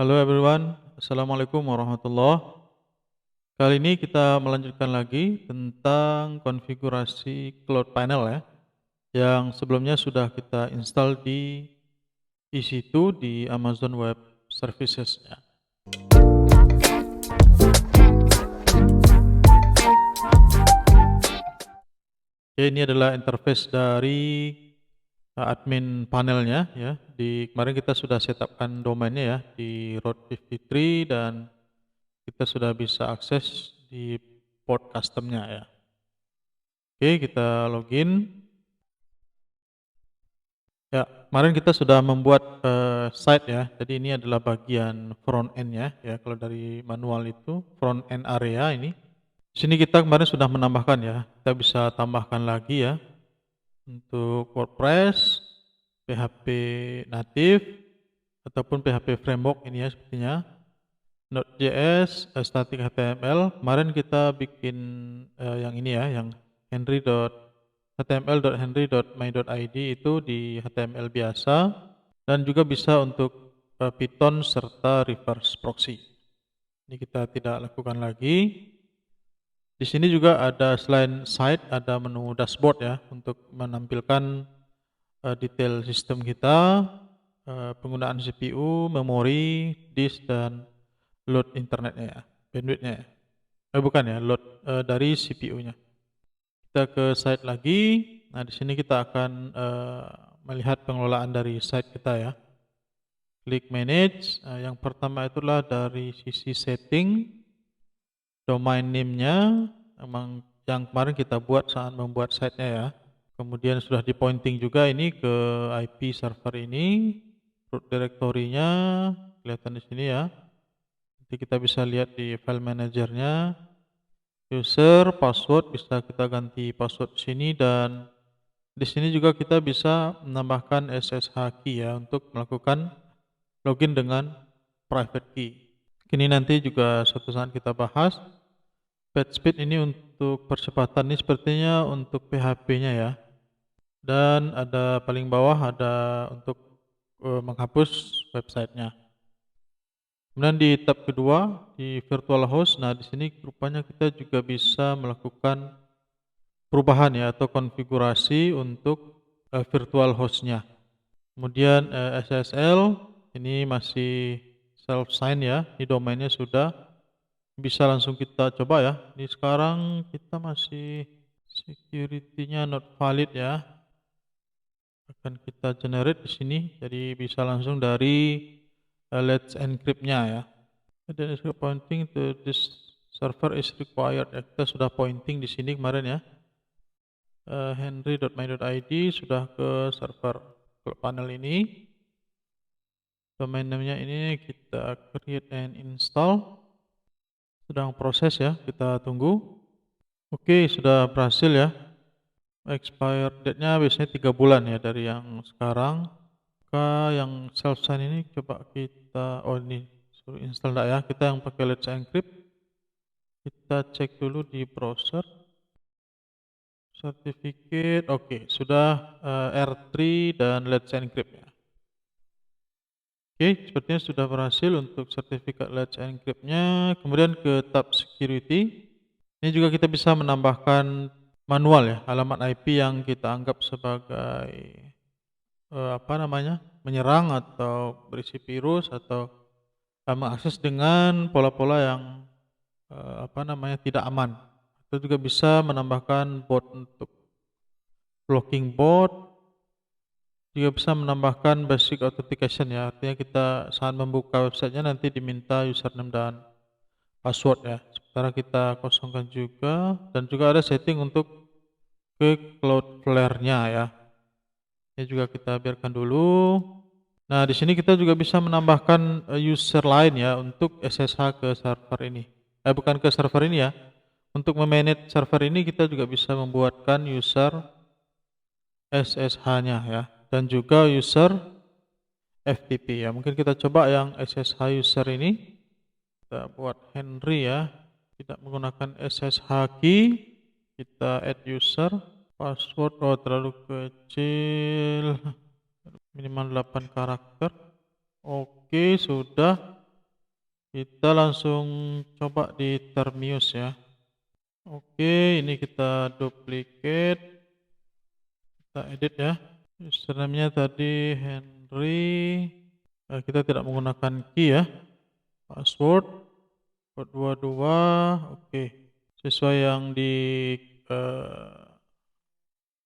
Halo everyone, Assalamualaikum warahmatullahi. Kali ini kita melanjutkan lagi tentang konfigurasi Cloud Panel ya, yang sebelumnya sudah kita install di EC2 di Amazon Web Services ya. Oke, ini adalah interface dari admin panelnya ya. Kemarin kita sudah setupkan domainnya ya di Route 53 dan kita sudah bisa akses di port customnya ya. Oke, kita login. Ya, kemarin kita sudah membuat site ya. Jadi ini adalah bagian front end-nya ya. Kalau dari manual itu front end area ini. Di sini kita kemarin sudah menambahkan ya. Kita bisa tambahkan lagi ya untuk WordPress, PHP native ataupun PHP framework ini ya sepertinya. Node.js, static HTML. Kemarin kita bikin yang ini ya, yang html.henry.my.id itu di HTML biasa dan juga bisa untuk Python serta reverse proxy. Ini kita tidak lakukan lagi. Di sini juga ada selain site ada menu dashboard ya untuk menampilkan detail sistem kita, penggunaan CPU, memori, disk dan load internetnya ya, bandwidthnya ya. Bukan ya, load dari CPU-nya. Kita ke site lagi. Nah, di sini kita akan melihat pengelolaan dari site kita ya. Klik manage. Yang pertama itulah dari sisi setting, domain name-nya, memang yang kemarin kita buat saat membuat site-nya ya. Kemudian sudah di pointing juga ini ke IP server ini, root directory-nya kelihatan di sini ya. Nanti kita bisa lihat di file manajernya. User, password bisa kita ganti password sini dan di sini juga kita bisa menambahkan SSH key ya untuk melakukan login dengan private key. Ini nanti juga suatu saat kita bahas. Page speed ini untuk percepatan ini sepertinya untuk PHP-nya ya. Dan ada paling bawah ada untuk menghapus websitenya. Kemudian di tab kedua di virtual host, nah di sini rupanya kita juga bisa melakukan perubahan ya atau konfigurasi untuk virtual hostnya. Kemudian SSL ini masih self sign ya, ini domainnya sudah bisa langsung kita coba ya. Ini sekarang kita masih security-nya not valid ya. Akan kita generate di sini, jadi bisa langsung dari let's encrypt-nya ya. Dan pointing to this server is required ya. Kita sudah pointing di sini kemarin ya. henry.my.id sudah ke server panel ini. Domain name-nya ini kita create and install. Sedang proses ya, kita tunggu. Oke, sudah berhasil ya. Expire date-nya biasanya 3 bulan ya dari yang sekarang. Maka yang self sign ini coba kita, oh ini suruh install enggak ya, kita yang pakai let's encrypt. Kita cek dulu di browser. Certificate, oke, sudah R3 dan let's encrypt ya. Oke, sepertinya sudah berhasil untuk sertifikat let's encrypt-nya. Kemudian ke tab security. Ini juga kita bisa menambahkan manual ya, alamat IP yang kita anggap sebagai menyerang atau berisi virus atau mengakses dengan pola-pola yang tidak aman. Kita juga bisa menambahkan bot untuk blocking bot, juga bisa menambahkan basic authentication ya, artinya kita saat membuka websitenya nanti diminta username dan password ya. Sementara kita kosongkan juga, dan juga ada setting untuk ke Cloudflare-nya ya. Ini juga kita biarkan dulu. Nah, di sini kita juga bisa menambahkan user lain ya untuk SSH ke server ini. Bukan ke server ini ya. Untuk memanage server ini kita juga bisa membuatkan user SSH-nya ya, dan juga user FTP ya. Mungkin kita coba yang SSH user ini. Kita buat Henry ya, tidak menggunakan SSH key. Kita add user, password terlalu kecil, minimal 8 karakter. Oke, sudah. Kita langsung coba di Termius ya. Oke, ini kita duplicate, kita edit ya. Username-nya tadi Henry. Kita tidak menggunakan key ya. Password port 22. Oke. Sesuai yang di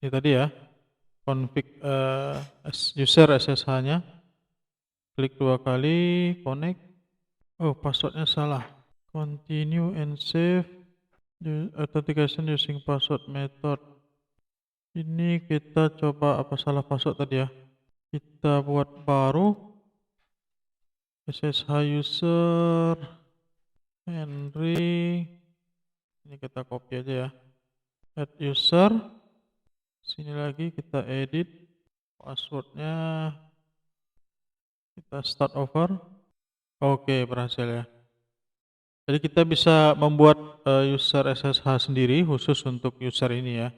ini tadi ya. Config user SSH-nya. Klik 2 kali, connect. Oh, passwordnya salah. Continue and save authentication using password method. Ini kita coba apa salah password tadi ya. Kita buat baru. SSH user Henry. Ini kita copy aja ya. Add user. Sini lagi kita edit passwordnya. Kita start over. Oke, berhasil ya. Jadi kita bisa membuat user SSH sendiri khusus untuk user ini ya.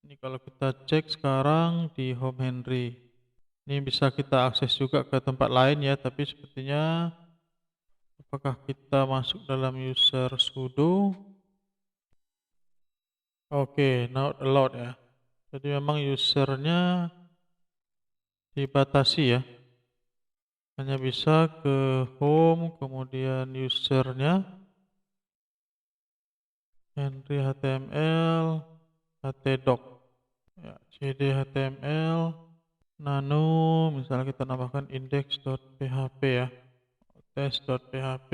Ini kalau kita cek sekarang di home Henry. Ini bisa kita akses juga ke tempat lain ya, tapi sepertinya apakah kita masuk dalam user sudo? Oke, not allowed ya. Jadi memang usernya dibatasi ya. Hanya bisa ke home, kemudian usernya Henry HTML, htdoc, ya, cd HTML, nano, misalnya kita nambahkan index.php ya, test.php,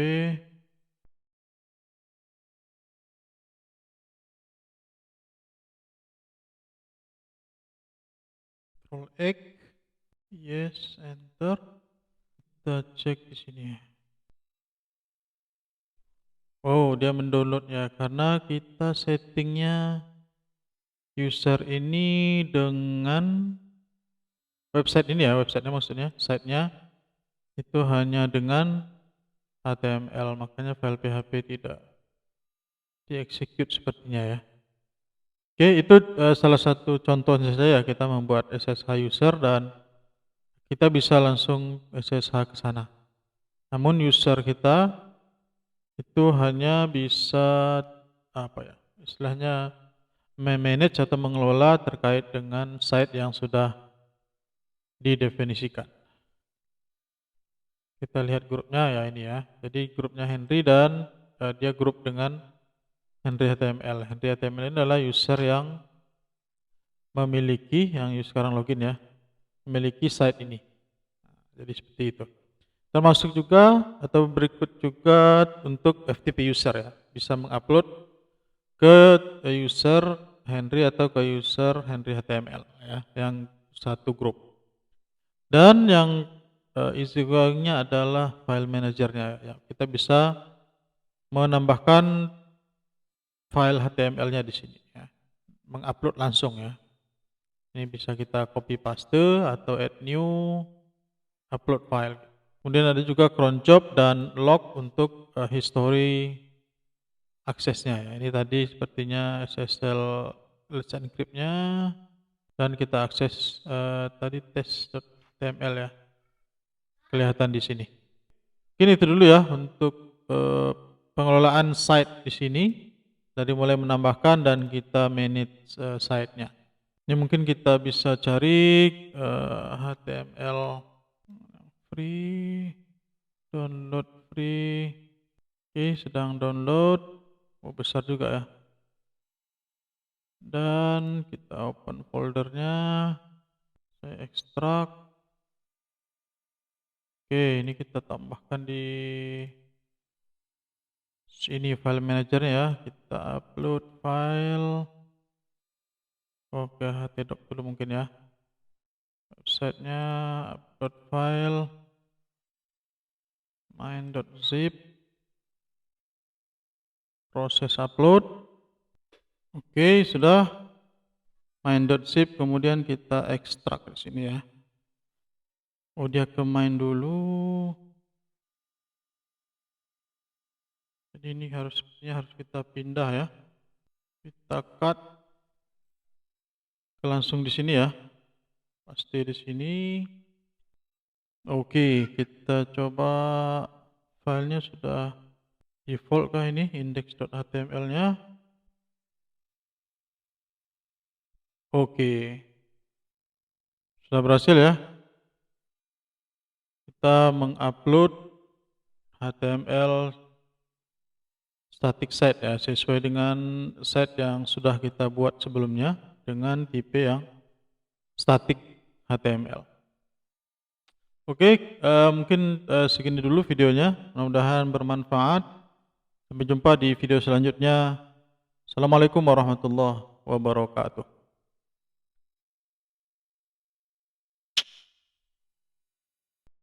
Ctrl X, yes, enter. Kita cek di sini. Oh, dia mendownload ya, karena kita settingnya user ini dengan website ini ya, websitenya maksudnya, site-nya itu hanya dengan HTML, makanya file PHP tidak dieksekut sepertinya ya. Oke, itu salah satu contohnya saja ya, kita membuat SSH user dan kita bisa langsung SSH ke sana. Namun user kita itu hanya bisa apa ya, istilahnya memanage atau mengelola terkait dengan site yang sudah didefinisikan. Kita lihat grupnya ya ini ya. Jadi grupnya Henry dan dia grup dengan Henry HTML. Henry HTML ini adalah user yang memiliki, yang sekarang login ya, memiliki site ini. Jadi seperti itu. Termasuk juga atau berikut juga untuk FTP user ya, bisa mengupload ke user Henry atau ke user Henry HTML ya, yang satu grup. Dan yang isi nya adalah file manajernya ya. Kita bisa menambahkan file HTML-nya di sini ya. Mengupload langsung ya. Ini bisa kita copy paste atau add new upload file. Kemudian ada juga cron job dan log untuk history aksesnya ya. Ini tadi sepertinya SSL let's encrypt-nya dan kita akses tadi test.html ya. Kelihatan di sini. Ini itu dulu ya untuk pengelolaan site di sini dari mulai menambahkan dan kita manage site-nya. Ini mungkin kita bisa cari HTML free, download free. Oke, sedang download. Oh, besar juga ya. Dan kita open foldernya. Saya ekstrak. Oke, ini kita tambahkan di sini file manager ya. Kita upload file. Oke, htdoc dulu mungkin ya. Websitenya upload file main.zip, proses upload. Oke, sudah main.zip, kemudian kita ekstrak di sini ya. Oh, dia ke main dulu. Jadi ini harus kita pindah ya. Kita cut langsung di sini ya. Pasti di sini. Oke, kita coba filenya sudah default kah ini index.html-nya? Oke, sudah berhasil ya. Kita mengupload HTML static site ya, sesuai dengan site yang sudah kita buat sebelumnya dengan tipe yang static HTML. Oke, mungkin segini dulu videonya. Mudah-mudahan bermanfaat. Sampai jumpa di video selanjutnya. Assalamualaikum warahmatullahi wabarakatuh.